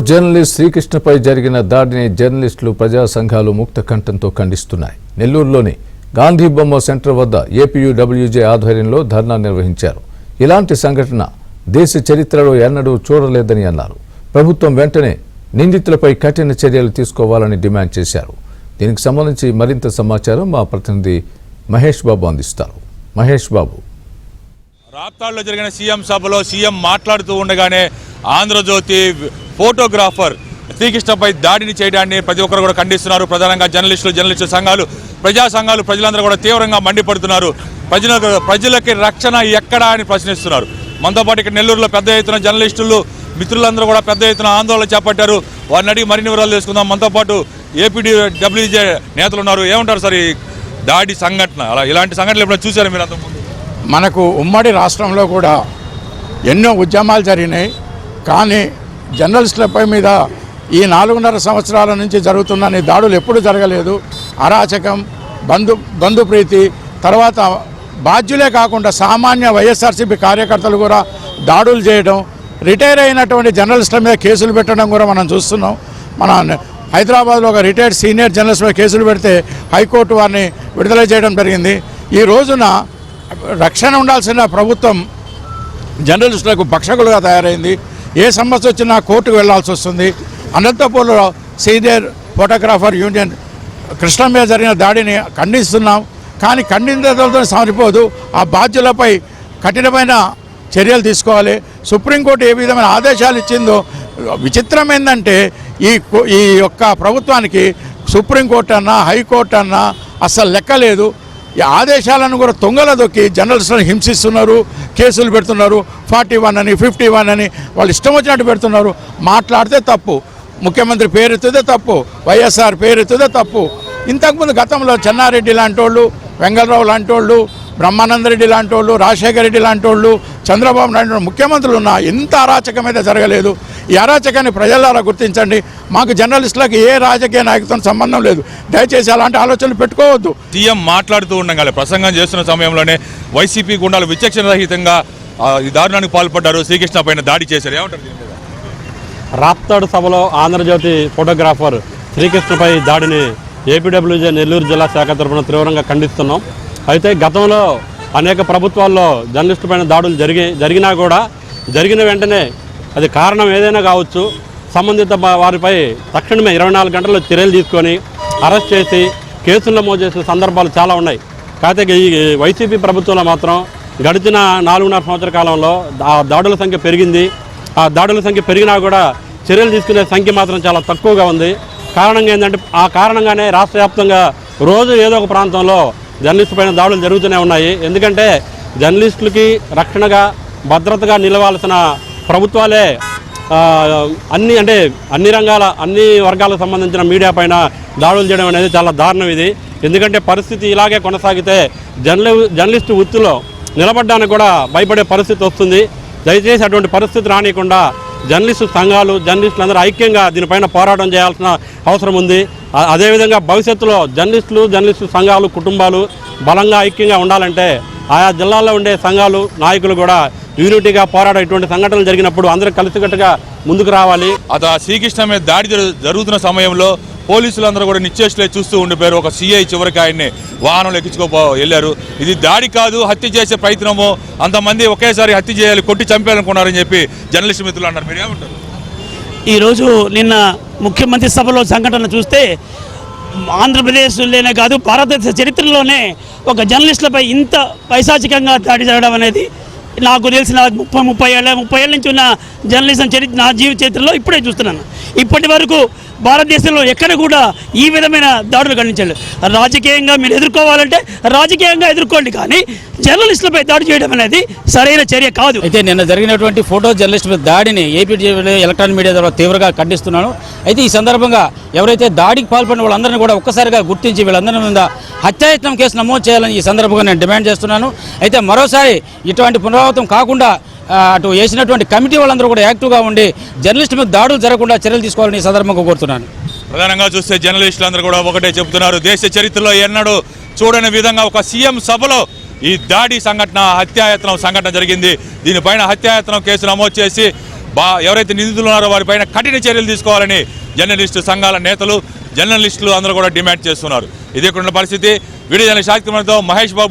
Journalist శ్రీకృష్ణపై జరిగిన దాడిని జర్నలిస్టులు ప్రజా సంఘాలు ముక్త కంఠంతో ఖండిస్తున్నాయి. నెల్లూరులోని గాంధీ బొమ్మ సెంటర్ వద్ద ఏపీయూడబ్ల్యూజే ఆధ్వర్యంలో ధర్నా నిర్వహించారు. ఇలాంటి సంఘటన దేశ చరిత్రలో ఎన్నడూ చూడలేదని అన్నారు. ప్రభుత్వం వెంటనే నిందితులపై కఠిన చర్యలు తీసుకోవాలని డిమాండ్ చేశారు. దీనికి సంబంధించి మరింత సమాచారం మా ప్రతినిధి మహేష్ బాబు అందిస్తారు. మహేష్ బాబు. రాప్తాడులో జరిగిన సీఎం సభలో సీఎం మాట్లాడుతూ ఉండగానే ఆంధ్రజ్యోతి ఫోటోగ్రాఫర్ శ్రీకృష్ణపై దాడిని చేయడాన్ని ప్రతి ఒక్కరు కూడా ఖండిస్తున్నారు. ప్రధానంగా జర్నలిస్టు సంఘాలు, ప్రజా సంఘాలు, ప్రజలందరూ కూడా తీవ్రంగా మండిపడుతున్నారు. ప్రజలకి రక్షణ ఎక్కడా అని ప్రశ్నిస్తున్నారు. మనతో పాటు ఇక్కడ నెల్లూరులో పెద్ద ఎత్తున జర్నలిస్టులు మిత్రులందరూ కూడా పెద్ద ఎత్తున ఆందోళన చేపట్టారు. వారిని అడిగి మరిన్ని వివరాలు తెలుసుకుందాం. మనతో పాటు ఏపీడబ్ల్యూజే నేతలు ఉన్నారు. ఏమంటారు సార్ ఈ దాడి సంఘటన? అలా ఇలాంటి సంఘటనలు ఎప్పుడైనా చూసారు మీరు? అంతకుముందు మనకు ఉమ్మడి రాష్ట్రంలో కూడా ఎన్నో ఉద్యమాలు జరిగినాయి. కానీ జర్నలిస్టులపై మీద ఈ 4.5 సంవత్సరాల నుంచి జరుగుతున్న దాడులు ఎప్పుడు జరగలేదు. అరాచకం, బంధుప్రీతి, తర్వాత బాధ్యులే కాకుండా సామాన్య వైఎస్ఆర్సీపీ కార్యకర్తలు కూడా దాడులు చేయడం, రిటైర్ అయినటువంటి జర్నలిస్టుల మీద కేసులు పెట్టడం కూడా మనం చూస్తున్నాం. మన హైదరాబాద్లో ఒక రిటైర్డ్ సీనియర్ జర్నలిస్ట్ మీద కేసులు పెడితే హైకోర్టు వారిని విడుదల చేయడం జరిగింది. ఈ రోజున రక్షణ ఉండాల్సిన ప్రభుత్వం జర్నలిస్టులకు భక్షకులుగా తయారైంది. ఏ సమస్య వచ్చినా కోర్టుకు వెళ్లాల్సి వస్తుంది. అనంతపూర్లో సీనియర్ ఫోటోగ్రాఫర్ యూనియన్ కృష్ణ మీద జరిగిన దాడిని ఖండిస్తున్నాం. కానీ ఖండించడంతో సరిపోదు. ఆ బాధ్యులపై కఠినమైన చర్యలు తీసుకోవాలి. సుప్రీంకోర్టు ఏ విధమైన ఆదేశాలు ఇచ్చిందో విచిత్రం ఏంటంటే ఈ యొక్క ప్రభుత్వానికి సుప్రీంకోర్టు అన్నా హైకోర్టు అన్నా అస్సలు లెక్కలేదు. ఈ ఆదేశాలను కూడా తొంగల దొక్కి జర్నలిస్టులను హింసిస్తున్నారు, కేసులు పెడుతున్నారు. 41 అని 51 అని వాళ్ళు ఇష్టం వచ్చినట్టు పెడుతున్నారు. మాట్లాడితే తప్పు, ముఖ్యమంత్రి పేరెత్తితే తప్పు, వైఎస్ఆర్ పేరెత్తితే తప్పు. ఇంతకుముందు గతంలో చెన్నారెడ్డి లాంటి వాళ్ళు, వెంగళరావు లాంటి వాళ్ళు, బ్రహ్మానందరెడ్డి లాంటి వాళ్ళు, రాజశేఖర రెడ్డి లాంటి వాళ్ళు, చంద్రబాబు నాయుడు ముఖ్యమంత్రులు ఉన్నా ఎంత అరాచకం అయితే జరగలేదు. ఈ అరాచకాన్ని ప్రజలారా గుర్తించండి. మాకు జర్నలిస్టులకు ఏ రాజకీయ నాయకత్వం సంబంధం లేదు. దయచేసి అలాంటి ఆలోచనలు పెట్టుకోవద్దు. సీఎం మాట్లాడుతూ ఉండగానే ప్రసంగం చేస్తున్న సమయంలోనే వైసీపీ గుండాలు విచక్షణ రహితంగా ఈ దారుణానికి పాల్పడ్డారు. శ్రీకృష్ణ పైన దాడి చేశారు. ఏమంటారు? రాప్తాడు సభలో ఆంధ్రజ్యోతి ఫోటోగ్రాఫర్ శ్రీకృష్ణపై దాడిని ఏపీడబ్ల్యూజే నెల్లూరు జిల్లా శాఖ తరఫున తీవ్రంగా ఖండిస్తున్నాం. అయితే గతంలో అనేక ప్రభుత్వాల్లో జర్నలిస్టు పైన దాడులు జరిగినా కూడా జరిగిన వెంటనే అది కారణం ఏదైనా కావచ్చు, సంబంధిత వారిపై తక్షణమే 24 గంటల్లో చర్యలు తీసుకొని అరెస్ట్ చేసి కేసులు నమోదు చేసిన సందర్భాలు చాలా ఉన్నాయి. కాకపోతే ఈ వైసీపీ ప్రభుత్వంలో మాత్రం గడిచిన 4.5 సంవత్సరాల కాలంలో ఆ దాడుల సంఖ్య పెరిగింది. ఆ దాడుల సంఖ్య పెరిగినా కూడా చర్యలు తీసుకునే సంఖ్య మాత్రం చాలా తక్కువగా ఉంది. కారణంగా ఏంటంటే ఆ కారణంగానే రాష్ట్ర వ్యాప్తంగా రోజు ఏదో ఒక ప్రాంతంలో జర్నలిస్టు పైన దాడులు జరుగుతూనే ఉన్నాయి. ఎందుకంటే జర్నలిస్టులకి రక్షణగా భద్రతగా నిలవాల్సిన ప్రభుత్వాలే అన్ని వర్గాలకు సంబంధించిన మీడియా పైన దాడులు చేయడం అనేది చాలా దారుణం ఇది. ఎందుకంటే పరిస్థితి ఇలాగే కొనసాగితే జర్నలిస్టు వృత్తిలో నిలబడడానికి కూడా భయపడే పరిస్థితి వస్తుంది. దయచేసి అటువంటి పరిస్థితి రానియకుండా జర్నలిస్టు సంఘాలు, జర్నలిస్టులందరూ ఐక్యంగా దీనిపైన పోరాటం చేయాల్సిన అవసరం ఉంది. అదేవిధంగా భవిష్యత్తులో జర్నలిస్టు సంఘాలు, కుటుంబాలు బలంగా ఐక్యంగా ఉండాలంటే ఆయా జిల్లాల్లో ఉండే సంఘాలు, నాయకులు కూడా యూనిటీగా పోరాడే ఇటువంటి సంఘటనలు జరిగినప్పుడు అందరూ కలిసికట్టుగా ముందుకు రావాలి. శ్రీకృష్ణ మీద దాడి జరుగుతున్న సమయంలో పోలీసులందరూ కూడా నిశ్చేష్లే చూస్తూ ఉండిపోయారు. ఒక సిఐ చివరికి ఆయన్ని వాహనంలో వెళ్ళారు. ఇది దాడి కాదు, హత్య చేసే ప్రయత్నము. అంతమంది ఒకేసారి హత్య చేయాలి, కొట్టి చంపేయాలనుకున్నారని చెప్పి జర్నలిస్టు మిత్రులు అన్నారు. మీరు ఏమంటారు? ఈరోజు నిన్న ముఖ్యమంత్రి సభలో సంఘటన చూస్తే ఆంధ్రప్రదేశ్లోనే కాదు భారతదేశ చరిత్రలోనే ఒక జర్నలిస్టులపై ఇంత పైశాచికంగా దాడి జరగడం అనేది నాకు తెలిసిన 30 ఏళ్ళ నుంచి ఉన్న జర్నలిజం నా జీవిత చరిత్రలో ఇప్పుడే చూస్తున్నాను. ఇప్పటి వరకు భారతదేశంలో ఎక్కడ కూడా ఈ విధమైన దాడులు ఖండించాలి. రాజకీయంగా మీరు ఎదుర్కోవాలంటే రాజకీయంగా ఎదుర్కోండి, కానీ జర్నలిస్టులపై దాడి చేయడం అనేది సరైన చర్య కాదు. అయితే నిన్న జరిగినటువంటి ఫోటో జర్నలిస్ట్ మీద దాడిని ఏపీ ఎలక్ట్రానిక్ మీడియా ద్వారా తీవ్రంగా ఖండిస్తున్నాను. అయితే ఈ సందర్భంగా ఎవరైతే దాడికి పాల్పడిన వాళ్ళందరినీ కూడా ఒక్కసారిగా గుర్తించి వీళ్ళందరి మీద హత్యాయత్నం కేసు నమోదు చేయాలని ఈ సందర్భంగా నేను డిమాండ్ చేస్తున్నాను. అయితే మరోసారి ఇటువంటి పునరావృతం కాకుండా అటు వేసినటువంటి కమిటీ వాళ్ళందరూ కూడా యాక్టివ్గా ఉండి జర్నలిస్టు మీద దాడులు జరగకుండా చర్యలు తీసుకోవాలని ఈ సందర్భంగా కోరుతున్నాను. ప్రధానంగా చూస్తే జర్నలిస్టులందరూ కూడా ఒకటే చెబుతున్నారు. దేశ చరిత్రలో ఎన్నడూ చూడని విధంగా ఒక సీఎం సభలో ఈ దాడి సంఘటన, హత్యాయత్నం సంఘటన జరిగింది. దీనిపైన హత్యాయత్నం కేసు నమోదు చేసి ఎవరైతే నిందితులు ఉన్నారో వారిపైన కఠిన చర్యలు తీసుకోవాలని జర్నలిస్టు సంఘాల నేతలు జర్నలిస్టులు అందరూ కూడా డిమాండ్ చేస్తున్నారు. ఇదే పరిస్థితి. Video journalist Mahesh Babu.